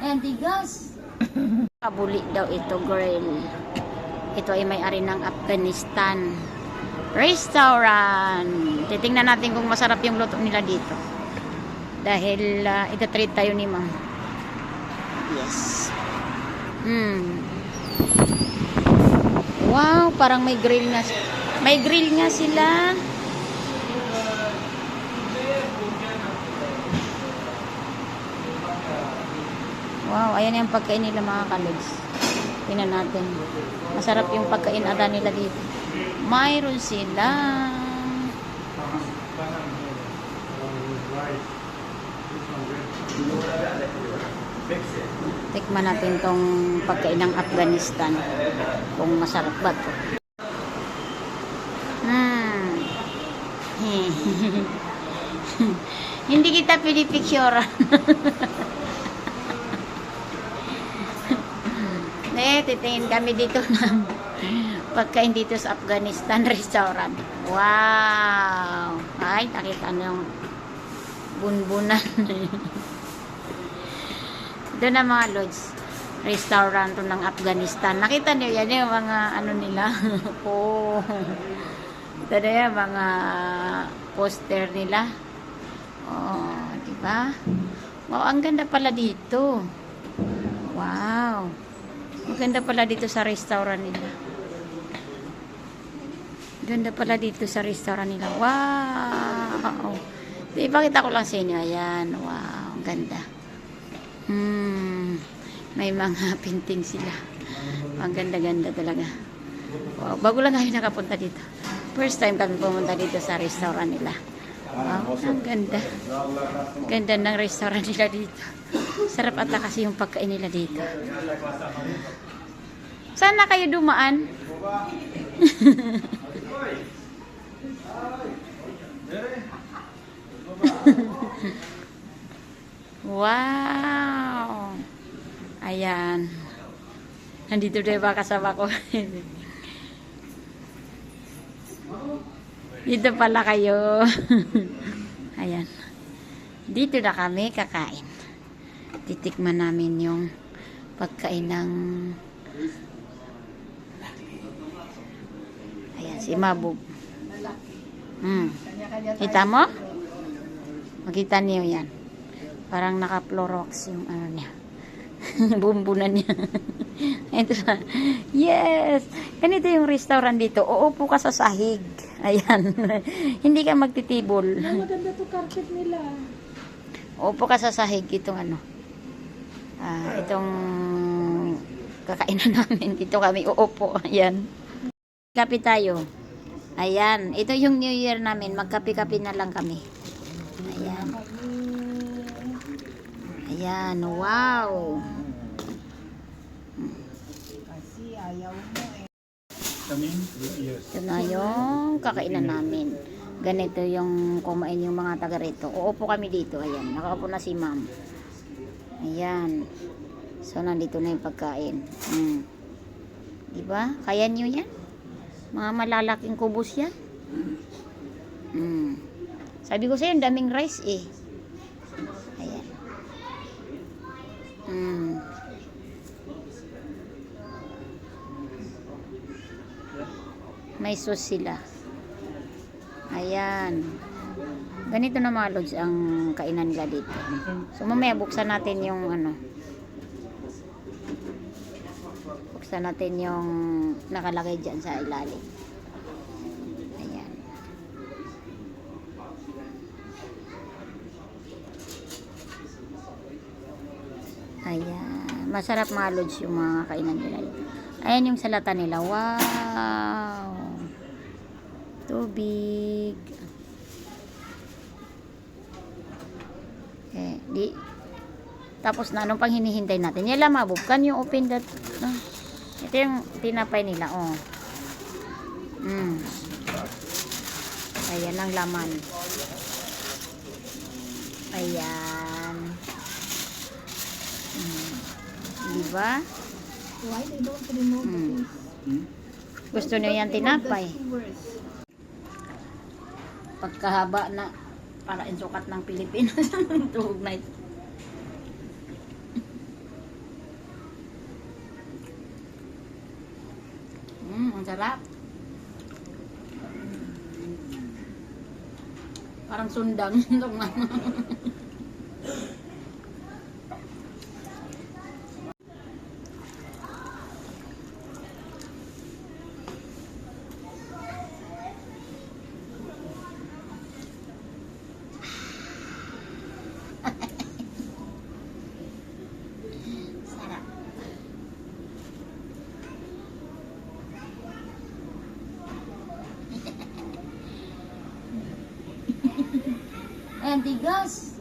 Ayan, tigas. Kabuli daw ito, girl. Ito ay may-ari ng Afghanistan restaurant. Titingnan natin kung masarap yung luto nila dito. Dahil ita-treat tayo ni ma'am. Yes. Wow, parang may grill nga. May grill nga sila. Wow, ayan yung pagkain nila mga kalods. Tingnan natin. Masarap yung pagkain ada nila dito. Mayroon sila. Tikman natin tong pagkain ng Afghanistan. Kung masarap ba to. Hindi kita pinipicture. Titingin kami dito ng pagkain dito sa Afghanistan restaurant. Wow! Ay, nakita nyo yung bunbunan. Doon na mga lods. Restaurant ng Afghanistan. Nakita nyo yan yung mga ano nila. Oh. Ito na yung mga poster nila. Oh, diba? Wow, ang ganda pala dito. Wow. Maganda pala dito sa restaurant nila. Ganda pala dito sa restaurant nila. Wow! Ipakita ko lang sa inyo. Ayan. Wow. Ang ganda. May mga painting sila. Ang ganda-ganda talaga. Wow. Bago lang kami nakapunta dito. First time kami pumunta dito sa restaurant nila. Wow. Ang ganda. Ganda ng restaurant nila dito. Sarap ata kasi yung pagkain nila dito. Saan na kayo dumaan? Wow! Ayan. Nandito diba kasama ko? Dito pala kayo. Ayan. Dito na kami kakain. Titikman namin yung pagkain ng ayan, si Mabog. Kita mo? Makita niyo yan. Parang naka-Clorox yung ano niya. Bumbunan niya. Ito na. Yes! Ganito yung restaurant dito. Uupo ka sa sahig. Ayan. Hindi ka magtitibol. Maganda to carpet nila. Uupo ka sa sahig. Itong ano. Itong kakainan namin. Dito kami uupo. Ayan. Kape tayo. Ayan. Ito yung New Year namin. Magkape-kape na lang kami. Ayan. Ayan. Wow. Kasi ayaw mo eh. Ito na yung kakainan namin. Ganito yung kumain yung mga taga rito. Uupo kami dito. Ayan. Nakaupo na si ma'am. Ayan. So, nandito na yung pagkain. Diba? Kaya nyo yan? Mga malalaking kubos yan. Sabi ko sa'yo, daming rice eh. Ayan. May sauce sila. Ayan. Ganito na mga lods ang kainan nila dito. So mamaya buksan natin yung ano. Buksan natin yung nakalagay dyan sa ilalim. Ayan. Ayan. Masarap mga lods yung mga kainan nila dito. Ayan yung salata nila. Wow! Tubig. Tapos na, anong pang hinihintay natin? Yan lang, Mabog. Can you open that? Ito yung tinapay nila, oh. Ayan ang laman. Ayan. Diba? Why they don't remove the Gusto niyo yan tinapay? Pagkahaba na para insukat ng Pilipinas. Tuhog na ito. Parang sundang. Itong ano. Sarap. Ayan, tigas.